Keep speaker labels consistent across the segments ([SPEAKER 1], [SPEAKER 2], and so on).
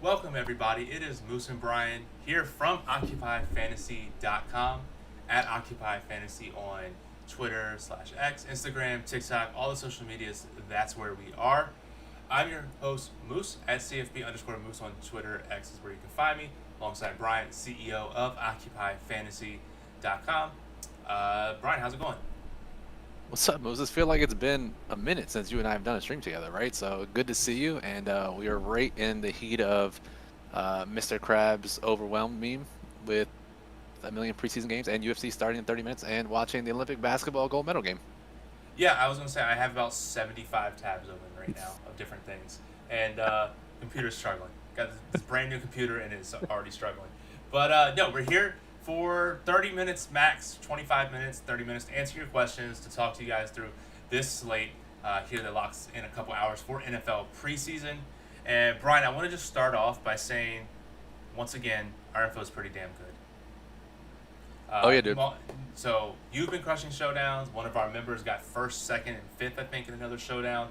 [SPEAKER 1] Welcome, everybody. It is Moose and Brian here from OccupyFantasy.com at OccupyFantasy on Twitter /X, Instagram, TikTok, all the social medias. That's where we are. I'm your host, Moose, at CFP_Moose on Twitter. X is where you can find me, alongside Brian, CEO of OccupyFantasy.com. Brian, how's it going?
[SPEAKER 2] What's up, Moses? Feel like it's been a minute since you and I have done a stream together, right? So good to see you, and we are right in the heat of Mr. Krabs' overwhelmed meme with a million preseason games and UFC starting in 30 minutes and watching the Olympic basketball gold medal game.
[SPEAKER 1] Yeah, I was going to say I have about 75 tabs open right now of different things. And computer's struggling. Got this brand new computer and it's already struggling. But no, we're here for 30 minutes max, 25 minutes, 30 minutes to answer your questions, to talk to you guys through this slate here that locks in a couple hours for NFL preseason. And Brian, I want to just start off by saying, once again, our info is pretty damn good.
[SPEAKER 2] Oh yeah, dude.
[SPEAKER 1] So you've been crushing showdowns. One of our members got first, second, and fifth, I think, in another showdown.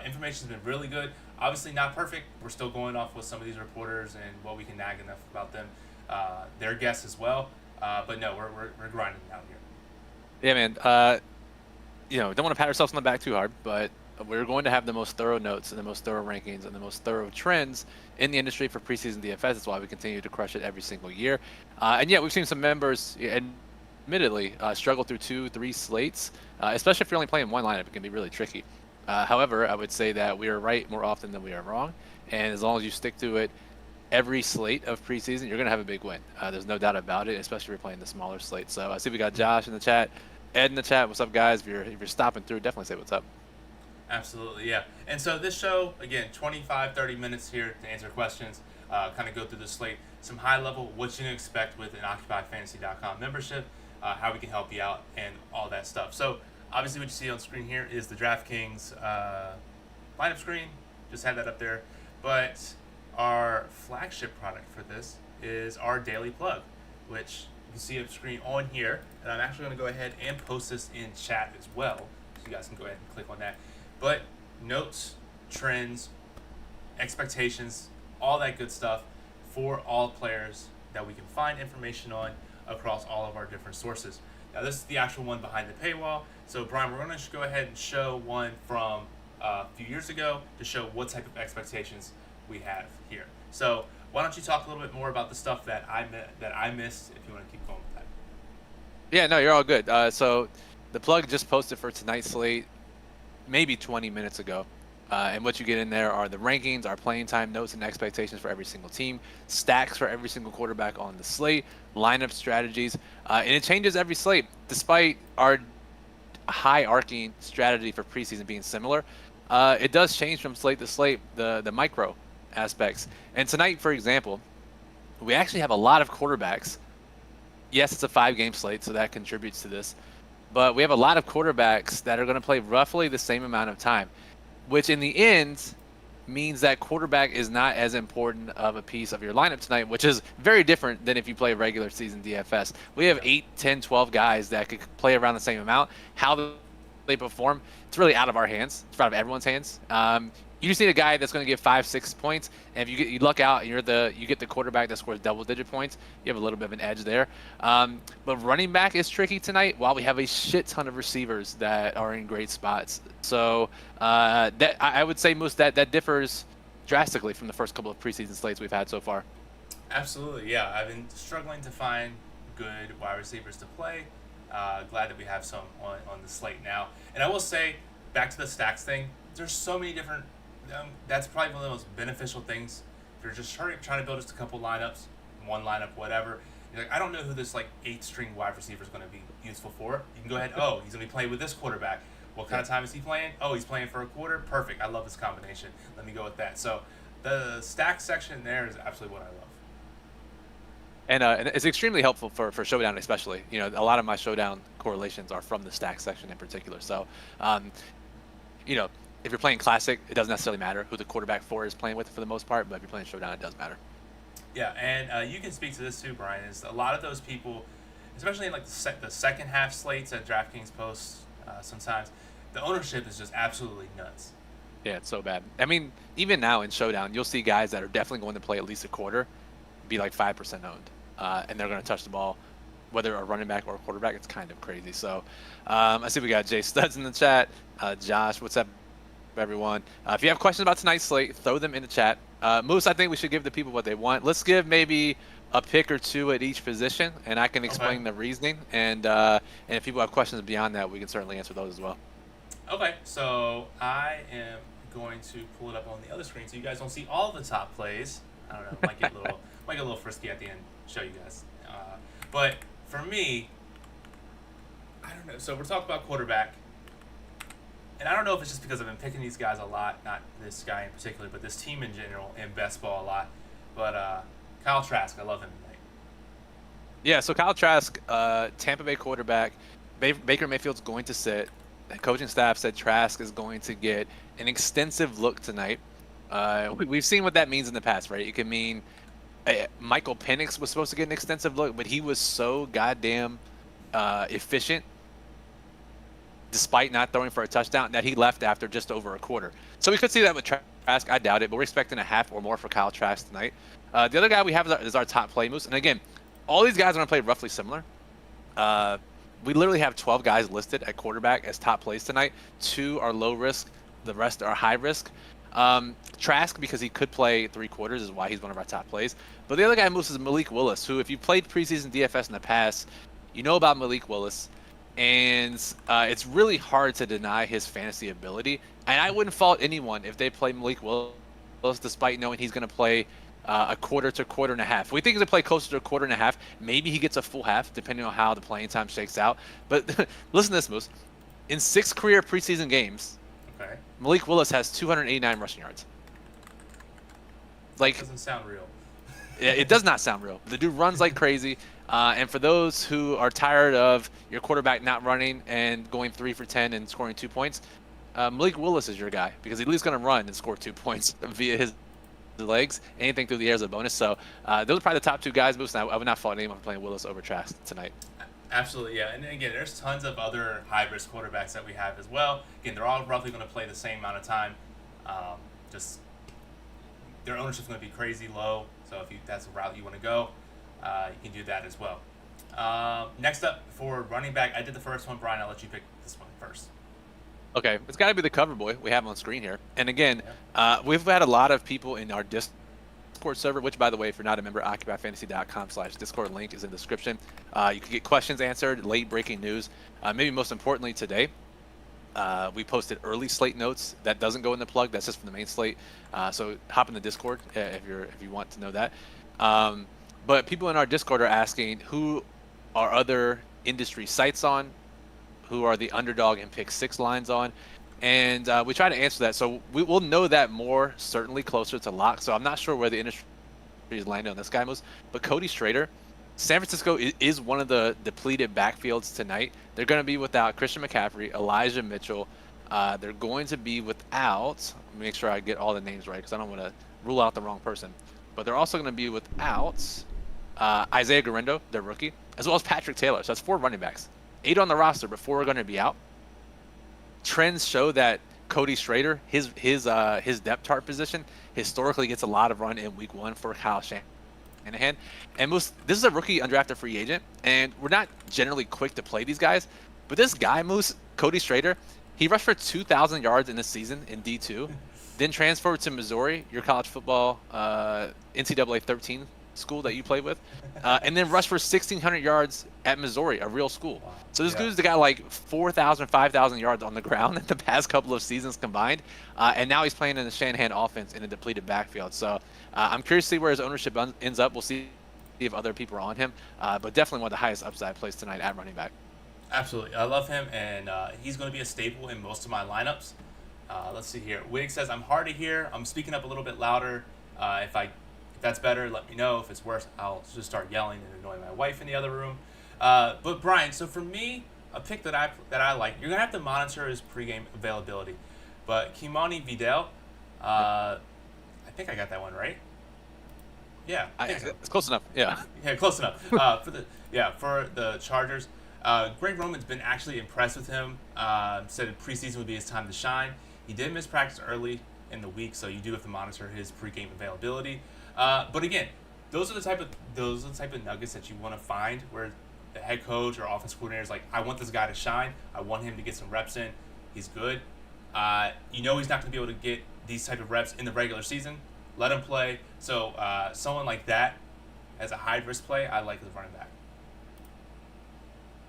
[SPEAKER 1] Information's been really good. Obviously not perfect. We're still going off with some of these reporters and what we can nag enough about them. Their guests as well. But no, we're grinding out here.
[SPEAKER 2] Yeah, man. Don't want to pat ourselves on the back too hard, but we're going to have the most thorough notes and the most thorough rankings and the most thorough trends in the industry for preseason DFS. That's why we continue to crush it every single year. And yeah, we've seen some members, admittedly, struggle through 2-3 slates, especially if you're only playing one lineup. It can be really tricky. However, I would say that we are right more often than we are wrong. And as long as you stick to it every slate of preseason, you're going to have a big win. There's no doubt about it, especially if you're playing the smaller slate. So I see we got Josh in the chat, Ed in the chat. What's up, guys? If you're stopping through, definitely say what's up.
[SPEAKER 1] Absolutely, yeah. And so this show, again, 25, 30 minutes here to answer questions, kind of go through the slate, some high level, what you can expect with an OccupyFantasy.com membership, how we can help you out, and all that stuff. So obviously what you see on screen here is the DraftKings lineup screen. Just had that up there. But our flagship product for this is our daily plug, which you can see on screen on here. And I'm actually going to go ahead and post this in chat as well, so you guys can go ahead and click on that. But notes, trends, expectations, all that good stuff for all players that we can find information on across all of our different sources. Now, this is the actual one behind the paywall. So, Brian, we're going to go ahead and show one from a few years ago to show what type of expectations we have here. So, why don't you talk a little bit more about the stuff that I missed, if you want to keep going with that.
[SPEAKER 2] Yeah, no, you're all good. So the plug just posted for tonight's slate maybe 20 minutes ago. And what you get in there are the rankings, our playing time notes and expectations for every single team, stacks for every single quarterback on the slate, lineup strategies, and it changes every slate. Despite our high arcing strategy for preseason being similar, it does change from slate to slate, the micro aspects. And tonight, for example, we actually have a lot of quarterbacks. Yes, it's a 5-game slate, so that contributes to this. But we have a lot of quarterbacks that are going to play roughly the same amount of time, which in the end means that quarterback is not as important of a piece of your lineup tonight, which is very different than if you play regular season DFS. We have 8, 10, 12 guys that could play around the same amount. How they perform, it's really out of our hands. It's out of everyone's hands. You just need a guy that's going to give 5, 6 points, and if you luck out and you get the quarterback that scores double-digit points, you have a little bit of an edge there. But running back is tricky tonight, while we have a shit ton of receivers that are in great spots. So that I would say most that differs drastically from the first couple of preseason slates we've had so far.
[SPEAKER 1] Absolutely, yeah. I've been struggling to find good wide receivers to play. Glad that we have some on the slate now. And I will say, back to the stacks thing, there's so many different. That's probably one of the most beneficial things. If you're just trying to build just a couple lineups, one lineup, whatever. You're like, I don't know who this 8-string wide receiver is going to be useful for. You can go ahead. Oh, he's going to be playing with this quarterback. What kind of time is he playing? Oh, he's playing for a quarter. Perfect. I love this combination. Let me go with that. So the stack section there is absolutely what I love.
[SPEAKER 2] And it's extremely helpful for Showdown, especially. A lot of my Showdown correlations are from the stack section in particular. So, if you're playing Classic, it doesn't necessarily matter who the quarterback for is playing with for the most part, but if you're playing Showdown, it does matter.
[SPEAKER 1] Yeah, and you can speak to this too, Brian, is a lot of those people, especially in the second half slates that DraftKings posts sometimes, the ownership is just absolutely nuts.
[SPEAKER 2] Yeah, it's so bad. I mean, even now in Showdown, you'll see guys that are definitely going to play at least a quarter be like 5% owned, and they're going to touch the ball, whether a running back or a quarterback. It's kind of crazy. So I see we got Jay Studs in the chat. Josh, what's up, everyone? If you have questions about tonight's slate, throw them in the chat. Moose, I think we should give the people what they want. Let's give maybe a pick or two at each position, and I can explain the reasoning. And if people have questions beyond that, we can certainly answer those as well.
[SPEAKER 1] Okay, so I am going to pull it up on the other screen so you guys don't see all the top plays. I don't know, might get a little frisky at the end. Show you guys, but for me, I don't know. So we're talking about quarterback, and I don't know if it's just because I've been picking these guys a lot, not this guy in particular, but this team in general and best ball a lot. But Kyle Trask, I love him tonight.
[SPEAKER 2] Yeah, so Kyle Trask, Tampa Bay quarterback. Baker Mayfield's going to sit. The coaching staff said Trask is going to get an extensive look tonight. We've seen what that means in the past, right? It can mean Michael Penix was supposed to get an extensive look, but he was so goddamn efficient, despite not throwing for a touchdown, that he left after just over a quarter. So we could see that with Trask. I doubt it, but we're expecting a half or more for Kyle Trask tonight. The other guy we have is our top play, Moose. And again, all these guys are going to play roughly similar. We literally have 12 guys listed at quarterback as top plays tonight. 2 are low risk. The rest are high risk. Trask, because he could play 3 quarters, is why he's one of our top plays. But the other guy, Moose, is Malik Willis, who, if you played preseason DFS in the past, you know about Malik Willis. And it's really hard to deny his fantasy ability. And I wouldn't fault anyone if they play Malik Willis, despite knowing he's going to play a quarter to quarter and a half. We think he's going to play closer to a quarter and a half. Maybe he gets a full half, depending on how the playing time shakes out. But listen to this, Moose. In 6 career preseason games,
[SPEAKER 1] Okay,
[SPEAKER 2] Malik Willis has 289 rushing yards. Like,
[SPEAKER 1] doesn't sound real.
[SPEAKER 2] it does not sound real. The dude runs like crazy. And for those who are tired of your quarterback not running and going 3 for 10 and scoring 2 points, Malik Willis is your guy, because he's at least going to run and score 2 points via his legs. Anything through the air is a bonus. So those are probably the top 2 guys, Moose. And I would not fault anyone for playing Willis over Trask tonight.
[SPEAKER 1] Absolutely, yeah. And again, there's tons of other high-risk quarterbacks that we have as well. Again, they're all roughly going to play the same amount of time. Just their ownership's going to be crazy low. So if that's the route you want to go, you can do that as well. Next up for running back, I did the first one. Brian, I'll let you pick this one first.
[SPEAKER 2] Okay, it's got to be the cover boy we have on screen here. And again, we've had a lot of people in our Discord server, which, by the way, if you're not a member, occupyfantasy.com/Discord, link is in the description. You can get questions answered, late breaking news. Maybe most importantly today, we posted early slate notes. That doesn't go in the plug. That's just from the main slate. So hop in the Discord if you want to know that. But people in our Discord are asking who are other industry sites on, who are the underdog and pick 6 lines on, and we try to answer that. So we'll know that more certainly closer to lock. So I'm not sure where the industry is landing on this guy most, but Cody Schrader, San Francisco is one of the depleted backfields tonight. They're going to be without Christian McCaffrey, Elijah Mitchell. They're going to be without, let me make sure I get all the names right because I don't want to rule out the wrong person, but they're also going to be without Isaiah Guerrero, their rookie, as well as Patrick Taylor. So that's 4 running backs. 8 on the roster, but 4 are going to be out. Trends show that Cody Schrader, his depth chart position, historically gets a lot of run in week 1 for Kyle Shanahan. And this is a rookie undrafted free agent, and we're not generally quick to play these guys. But this guy, Moose, Cody Schrader, he rushed for 2,000 yards in the season in D2, then transferred to Missouri, your college football NCAA 13 school that you play with, and then rushed for 1,600 yards at Missouri, a real school. Wow. So this dude's got like 4,000, 5,000 yards on the ground in the past couple of seasons combined, and now he's playing in the Shanahan offense in a depleted backfield. So I'm curious to see where his ownership ends up. We'll see if other people are on him, but definitely one of the highest upside plays tonight at running back. Absolutely.
[SPEAKER 1] I love him, and he's going to be a staple in most of my lineups. Let's see here. Wig says, I'm hard to hear. I'm speaking up a little bit louder. If that's better, let me know. If it's worse, I'll just start yelling and annoy my wife in the other room. But Brian, so for me, a pick that I like, you're gonna have to monitor his pregame availability. But Kimani Vidal, I think I got that one right. Yeah, I think so.
[SPEAKER 2] It's close enough. Yeah.
[SPEAKER 1] Yeah, close enough. For the Chargers, Greg Roman's been actually impressed with him. Said preseason would be his time to shine. He did miss practice early in the week, so you do have to monitor his pregame availability. But again, those are the type of nuggets that you want to find where the head coach or offense coordinator is like, I want this guy to shine. I want him to get some reps in. He's good. He's not going to be able to get these type of reps in the regular season. Let him play. So someone like that as a high risk play, I like as running back.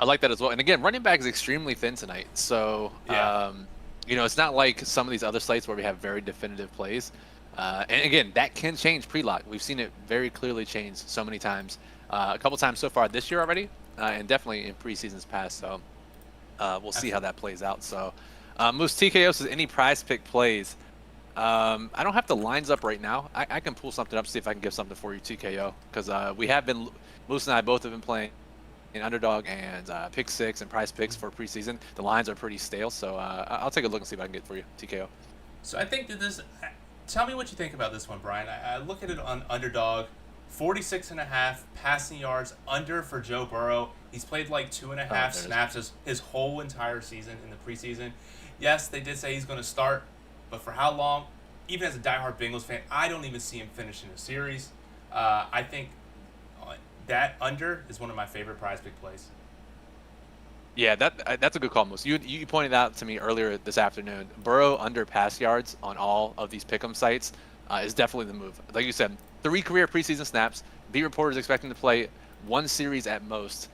[SPEAKER 2] I like that as well. And again, running back is extremely thin tonight. So, it's not like some of these other slates where we have very definitive plays. And again, that can change pre-lock. We've seen it very clearly change so many times. A couple times so far this year already, and definitely in preseasons past. So we'll see how that plays out. So Moose TKO says, any prize pick plays? I don't have the lines up right now. I can pull something up, see if I can give something for you, TKO. Because Moose and I both have been playing in Underdog and Pick 6 and Prize Picks for preseason. The lines are pretty stale, so I'll take a look and see if I can get it for you, TKO.
[SPEAKER 1] So I think that tell me what you think about this one, Brian. I look at it on Underdog, 46.5 passing yards under for Joe Burrow. He's played like 2.5 snaps his whole entire season in the preseason. Yes, they did say he's going to start, but for how long? Even as a diehard Bengals fan, I don't even see him finishing a series. I think that under is one of my favorite prize pick plays.
[SPEAKER 2] Yeah, that's a good call, Moose. You pointed out to me earlier this afternoon, Burrow under pass yards on all of these pick'em sites is definitely the move. Like you said, 3 career preseason snaps. Beat reporters expecting to play 1 series at most.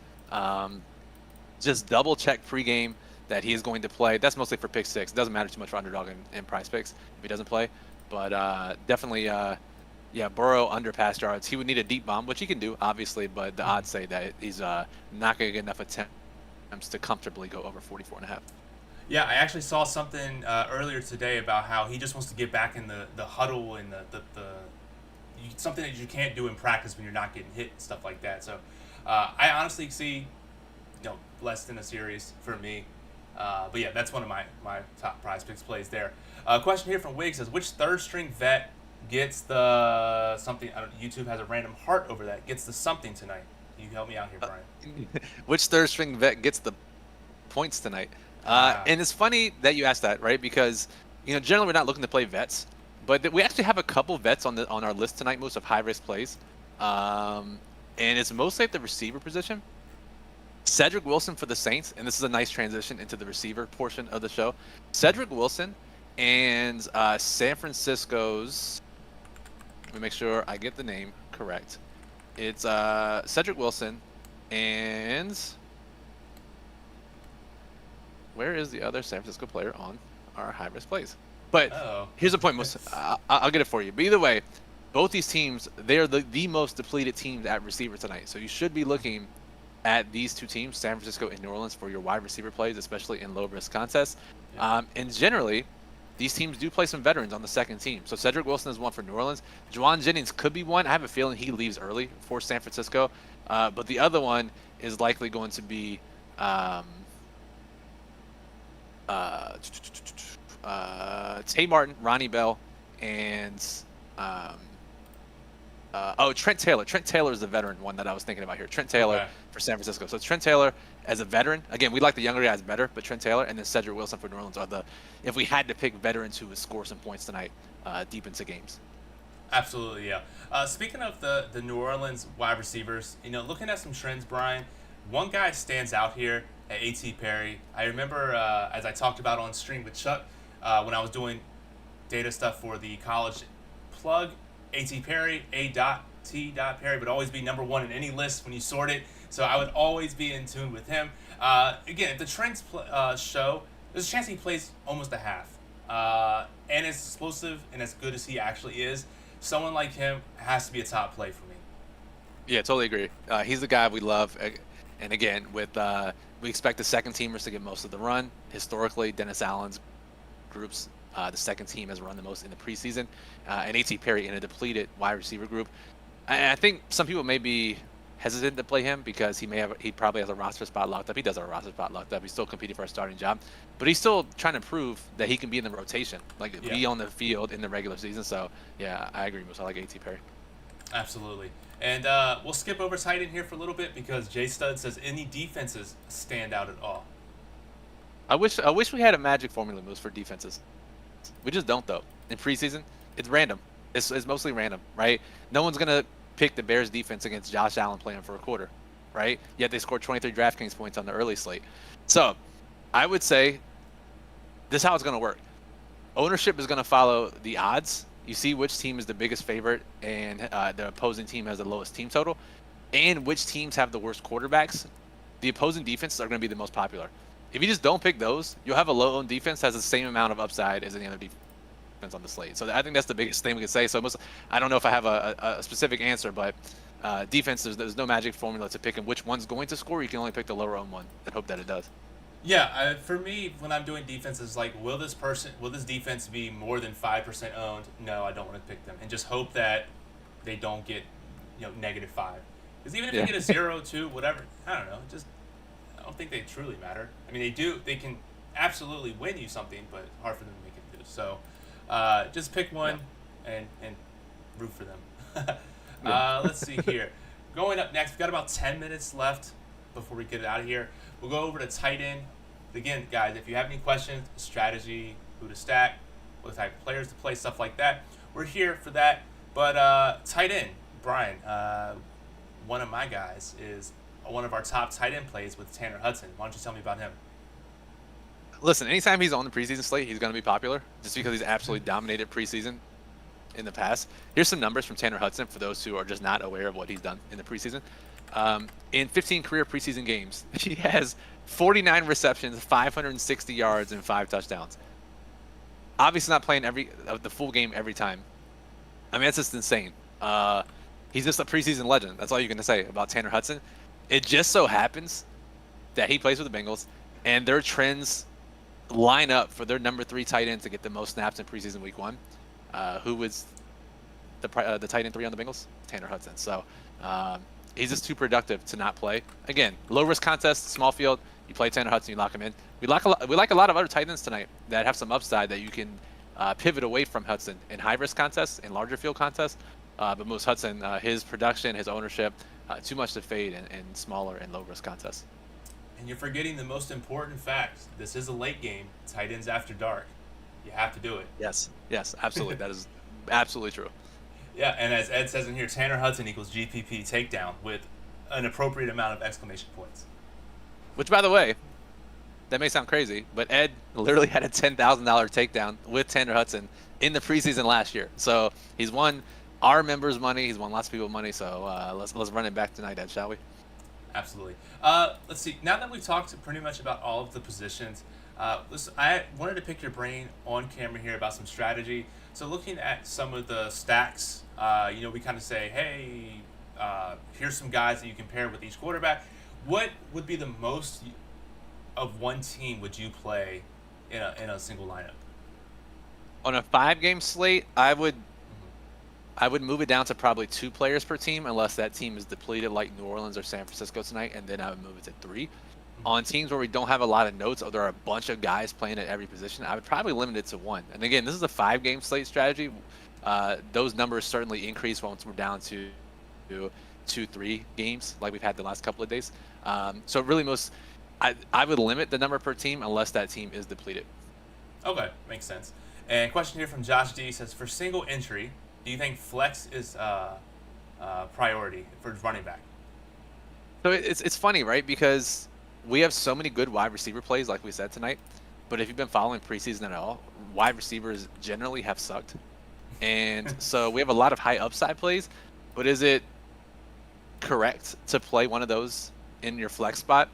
[SPEAKER 2] Just double check pregame that he is going to play. That's mostly for Pick 6. It doesn't matter too much for Underdog and Prize Picks if he doesn't play. But definitely, Burrow under pass yards. He would need a deep bomb, which he can do, obviously, but the odds say that he's not going to get enough attempts to comfortably go over 44.5.
[SPEAKER 1] Yeah, I actually saw something earlier today about how he just wants to get back in the huddle and something that you can't do in practice when you're not getting hit and stuff like that. So I honestly see less than a series for me. But yeah, that's one of my top prize picks plays there. Question here from Wig says, which third string vet gets the something? YouTube has a random heart over that. Gets the something tonight. Can you help me out here, Brian?
[SPEAKER 2] Which third string vet gets the points tonight? And it's funny that you asked that, right? Because generally we're not looking to play vets, but we actually have a couple vets on our list tonight, most of high risk plays, and it's mostly at the receiver position. Cedric Wilson for the Saints, and this is a nice transition into the receiver portion of the show. Cedric Wilson and San Francisco's. Let me make sure I get the name correct. It's Cedric Wilson and where is the other San Francisco player on our high risk plays? But here's the point, I'll get it for you. But either way, both these teams, they are the most depleted teams at receiver tonight. So you should be looking at these two teams, San Francisco and New Orleans, for your wide receiver plays, especially in low risk contests. And generally, these teams do play some veterans on the second team. So Cedric Wilson is one for New Orleans. Juwan Jennings could be one. I have a feeling he leaves early for San Francisco. But the other one is likely going to be Tay Martin, Ronnie Bell, and Trent Taylor. Trent Taylor is the veteran one that I was thinking about here. Trent Taylor for San Francisco. So it's Trent Taylor as a veteran. Again, we like the younger guys better, but Trent Taylor and then Cedric Wilson for New Orleans are if we had to pick veterans who would score some points tonight deep into games.
[SPEAKER 1] Absolutely, yeah. Speaking of the New Orleans wide receivers, looking at some trends, Brian, one guy stands out here at A.T. Perry. I remember, as I talked about on stream with Chuck, when I was doing data stuff for the college plug, A.T. Perry, A.T. Perry would always be number 1 in any list when you sort it. So I would always be in tune with him. Again, if the trends show, there's a chance he plays almost a half. And as explosive and as good as he actually is, someone like him has to be a top play for me.
[SPEAKER 2] Yeah, totally agree. He's the guy we love. And again, we expect the second teamers to get most of the run. Historically, Dennis Allen's groups, the second team has run the most in the preseason. And A.T. Perry in a depleted wide receiver group. I think some people may be hesitant to play him because he probably has a roster spot locked up. He does have a roster spot locked up. He's still competing for a starting job, but he's still trying to prove that he can be in the rotation, be on the field in the regular season. So yeah, I agree with. I like A.T. Perry.
[SPEAKER 1] Absolutely. And we'll skip over tight end here for a little bit because Jay Stud says, any defenses stand out at all?
[SPEAKER 2] I wish we had a magic formula moves for defenses. We just don't though. In preseason, it's random. It's mostly random, right? No one's gonna pick the Bears defense against Josh Allen playing for a quarter, right? Yet they scored 23 DraftKings points on the early slate. So I would say this is how it's gonna work. Ownership is gonna follow the odds. You see which team is the biggest favorite and the opposing team has the lowest team total, and which teams have the worst quarterbacks. The opposing defenses are going to be the most popular. If you just don't pick those, you'll have a low-owned defense that has the same amount of upside as any other defense on the slate. So I think that's the biggest thing we could say. So I don't know if I have a specific answer, but defense, there's no magic formula to picking which one's going to score. You can only pick the lower-owned one and hope that it does.
[SPEAKER 1] Yeah, for me, when I'm doing defenses, like, will this defense be more than 5% owned? No, I don't want to pick them, and just hope that they don't get, -5. Because even if they get a 0, 2, whatever, I don't know. I don't think they truly matter. I mean, they do. They can absolutely win you something, but hard for them to make it through. So, just pick one and root for them. Let's see here. Going up next, we've got about 10 minutes left before we get out of here. We'll go over to tight end. Again, guys, if you have any questions, strategy, who to stack, what type of players to play, stuff like that, we're here for that. But tight end, Brian, one of my guys is one of our top tight end plays with Tanner Hudson. Why don't you tell me about him?
[SPEAKER 2] Listen, anytime he's on the preseason slate, he's going to be popular just because he's absolutely dominated preseason in the past. Here's some numbers from Tanner Hudson for those who are just not aware of what he's done in the preseason. In 15 career preseason games, he has 49 receptions, 560 yards, and 5 touchdowns. Obviously not playing the full game every time. I mean, that's just insane. He's just a preseason legend. That's all you can say about Tanner Hudson. It just so happens that he plays with the Bengals, and their trends line up for their number 3 tight end to get the most snaps in preseason week 1. Who was the tight end 3 on the Bengals? Tanner Hudson. So he's just too productive to not play. Again, low risk contest, small field. You play Tanner Hudson, you lock him in. We like a lot of other tight ends tonight that have some upside that you can pivot away from Hudson in high risk contests and larger field contests. But most Hudson, his production, his ownership, too much to fade in smaller and low risk contests.
[SPEAKER 1] And you're forgetting the most important fact. This is a late game. Tight ends after dark. You have to do it.
[SPEAKER 2] Yes, absolutely. That is absolutely true.
[SPEAKER 1] Yeah, and as Ed says in here, Tanner Hudson equals GPP takedown with an appropriate amount of exclamation points.
[SPEAKER 2] Which, by the way, that may sound crazy, but Ed literally had a $10,000 takedown with Tanner Hudson in the preseason last year. So he's won our members' money. He's won lots of people's money. So let's run it back tonight, Ed, shall we?
[SPEAKER 1] Absolutely. Let's see. Now that we've talked pretty much about all of the positions, listen, I wanted to pick your brain on camera here about some strategy. So looking at some of the stacks, we kind of say, hey, here's some guys that you compare with each quarterback. What would be the most of one team would you play in a single lineup?
[SPEAKER 2] On a 5-game slate, I would move it down to probably 2 players per team unless that team is depleted like New Orleans or San Francisco tonight, and then I would move it to 3. On teams where we don't have a lot of notes or there are a bunch of guys playing at every position, I would probably limit it to 1. And again, this is a 5-game slate strategy. Those numbers certainly increase once we're down to 2-3 games like we've had the last couple of days. So really I would limit the number per team unless that team is depleted.
[SPEAKER 1] Okay, makes sense. And question here from Josh D says, for single entry, do you think flex is priority for running back?
[SPEAKER 2] So it's funny, right? Because we have so many good wide receiver plays, like we said tonight. But if you've been following preseason at all, wide receivers generally have sucked. And so we have a lot of high upside plays. But is it correct to play one of those in your flex spot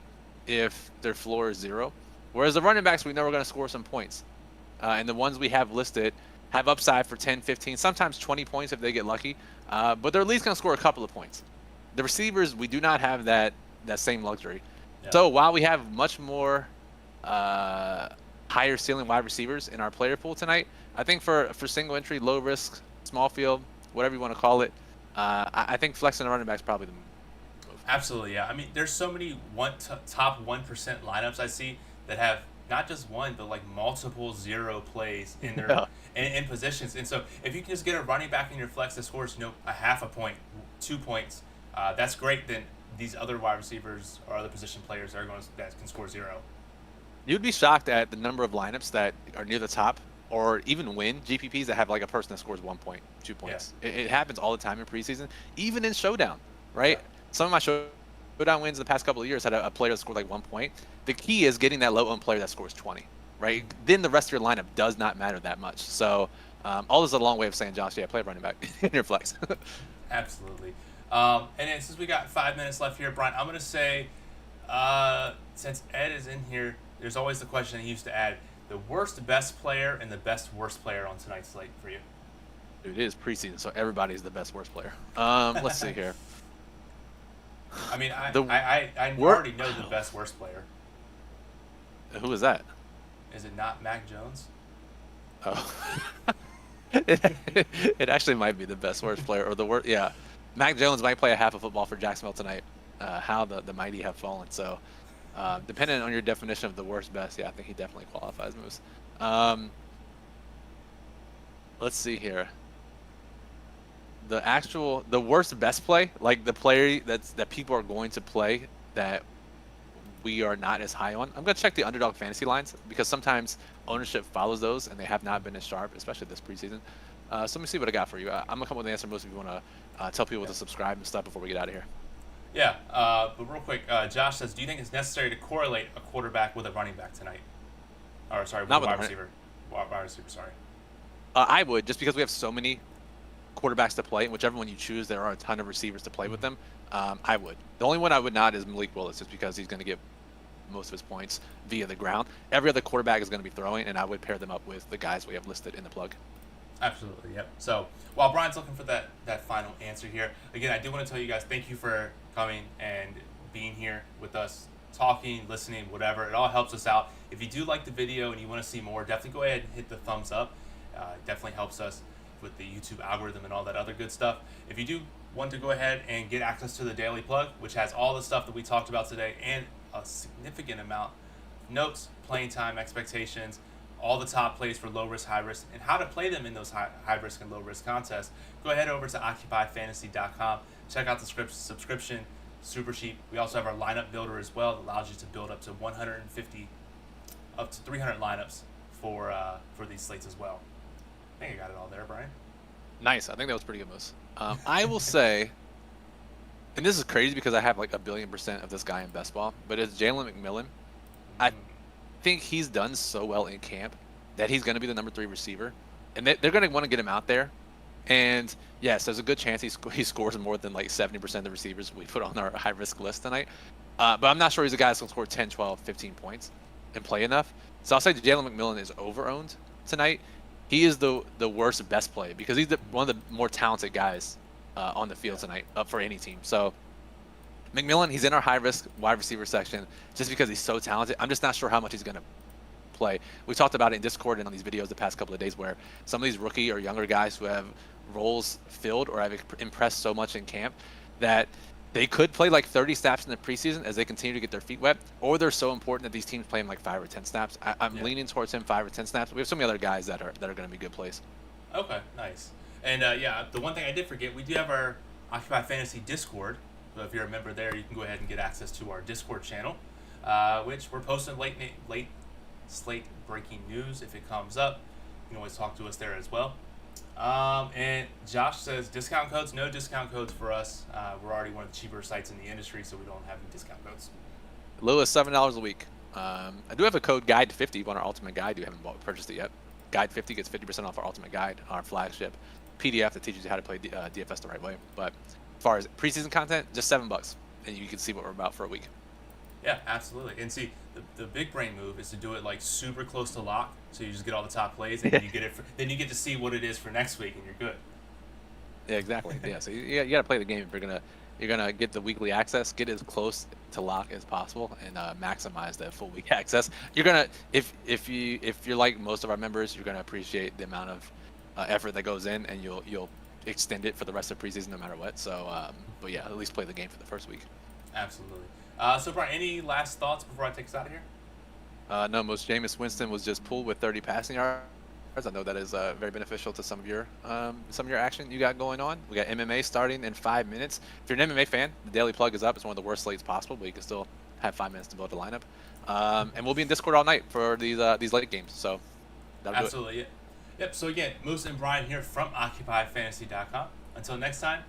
[SPEAKER 2] if their floor is 0? Whereas the running backs, we know we're going to score some points. And the ones we have listed have upside for 10, 15, sometimes 20 points if they get lucky. But they're at least going to score a couple of points. The receivers, we do not have that same luxury. Yeah. So while we have much more higher ceiling wide receivers in our player pool tonight, I think for single entry, low risk, small field, whatever you want to call it, I think flexing the running back is probably the move.
[SPEAKER 1] Absolutely, yeah. I mean, there's so many top 1% lineups I see that have not just one, but like multiple 0 plays in their in positions. And so if you can just get a running back in your flex that scores, a half a point, 2 points, that's great. Then these other wide receivers or other position players that can score 0.
[SPEAKER 2] You'd be shocked at the number of lineups that are near the top or even win GPPs that have like a person that scores 1 point, 2 points. It happens all the time in preseason, even in Showdown, right?
[SPEAKER 1] Yeah.
[SPEAKER 2] Some of my Showdown wins in the past couple of years had a player that scored like 1 point. The key is getting that low-owned player that scores 20, right? Then the rest of your lineup does not matter that much. So all this is a long way of saying, Josh, yeah, play running back in your flex.
[SPEAKER 1] Absolutely. And then since we got 5 minutes left here, Brian, I'm going to say, since Ed is in here, there's always the question he used to add, the worst best player and the best worst player on tonight's slate for you.
[SPEAKER 2] It is preseason, so everybody's the best worst player. Let's see here.
[SPEAKER 1] I mean, I
[SPEAKER 2] Wor-
[SPEAKER 1] already know the best worst player.
[SPEAKER 2] Who is that?
[SPEAKER 1] Is it not Mac Jones?
[SPEAKER 2] Oh. It actually might be the best worst player or the worst. Yeah, Mac Jones might play a half of football for Jacksonville tonight. How the mighty have fallen. So, depending on your definition of the worst best, yeah, I think he definitely qualifies, Moose. Let's see here. The worst best play, like the player that people are going to play that we are not as high on. I'm gonna check the underdog fantasy lines because sometimes ownership follows those and they have not been as sharp, especially this preseason. So let me see what I got for you. I'm gonna come up with an answer. Most of you want to tell people to subscribe and stuff before we get out of here.
[SPEAKER 1] Yeah, but real quick, Josh says, do you think it's necessary to correlate a quarterback with a running back tonight? Or sorry, with
[SPEAKER 2] Not
[SPEAKER 1] a
[SPEAKER 2] with
[SPEAKER 1] wide
[SPEAKER 2] a
[SPEAKER 1] receiver. Wide receiver, sorry.
[SPEAKER 2] I would, just because we have so many quarterbacks to play, and whichever one you choose, there are a ton of receivers to play with them. I would. The only one I would not is Malik Willis, just because he's going to get most of his points via the ground. Every other quarterback is going to be throwing, and I would pair them up with the guys we have listed in the plug.
[SPEAKER 1] Absolutely, yep. So while Brian's looking for that final answer here, again, I do want to tell you guys thank you for coming and being here with us, talking, listening, whatever. It all helps us out. If you do like the video and you want to see more, definitely go ahead and hit the thumbs up. It definitely helps us with the YouTube algorithm and all that other good stuff. If you do want to go ahead and get access to the Daily Plug, which has all the stuff that we talked about today and a significant amount of notes, playing time, expectations, all the top plays for low risk, high risk, and how to play them in those high risk and low risk contests, go ahead over to occupyfantasy.com. Check out the subscription, super cheap. We also have our lineup builder as well that allows you to build up to 150, up to 300 lineups for these slates as well. I think I got it all there, Brian.
[SPEAKER 2] Nice. I think that was pretty good, Moose. I will say, and this is crazy because I have like 1,000,000,000% of this guy in best ball, but it's Jalen McMillan. I think he's done so well in camp that he's going to be the number 3 receiver, and they're going to want to get him out there. And yes, there's a good chance he scores more than like 70% of the receivers we put on our high risk list tonight. But I'm not sure he's a guy that's going to score 10, 12, 15 points and play enough. So I'll say Jalen McMillan is over-owned tonight. He is the worst best play because he's one of the more talented guys on the field tonight up for any team. So McMillan, he's in our high-risk wide receiver section just because he's so talented. I'm just not sure how much he's going to play. We talked about it in Discord and on these videos the past couple of days where some of these rookie or younger guys who have roles filled or have impressed so much in camp that they could play like 30 snaps in the preseason as they continue to get their feet wet, or they're so important that these teams play him like 5 or 10 snaps. I'm leaning towards him 5 or 10 snaps. We have so many other guys that are going to be good plays.
[SPEAKER 1] Okay, nice. And the one thing I did forget, we do have our Occupy Fantasy Discord. So if you're a member there, you can go ahead and get access to our Discord channel, which we're posting late slate breaking news if it comes up. You can always talk to us there as well. And Josh says discount codes, no discount codes for us. We're already one of the cheaper sites in the industry, so we don't have any discount codes.
[SPEAKER 2] Low as $7 a week. I do have a code Guide50 on our Ultimate Guide. You haven't purchased it yet. Guide50 gets 50% off our Ultimate Guide, our flagship PDF that teaches you how to play DFS the right way. But as far as preseason content, just $7, and you can see what we're about for a week.
[SPEAKER 1] Yeah, absolutely. And see, the big brain move is to do it like super close to lock, so you just get all the top plays, and then you get it. Then you get to see what it is for next week, and you're good.
[SPEAKER 2] Yeah, exactly. Yeah, so you got to play the game if you're gonna get the weekly access, get as close to lock as possible, and maximize that full week access. You're gonna if you're like most of our members, you're gonna appreciate the amount of effort that goes in, and you'll extend it for the rest of preseason no matter what. So, but yeah, at least play the game for the first week.
[SPEAKER 1] Absolutely. So, Brian, any last thoughts before I take us out of here?
[SPEAKER 2] No, most Jameis Winston was just pulled with 30 passing yards. I know that is very beneficial to some of your action you got going on. We got MMA starting in 5 minutes. If you're an MMA fan, the Daily Plug is up. It's one of the worst slates possible, but you can still have 5 minutes to build a lineup. And we'll be in Discord all night for these late games. So
[SPEAKER 1] Absolutely. Yep. So again, Moose and Brian here from OccupyFantasy.com. Until next time,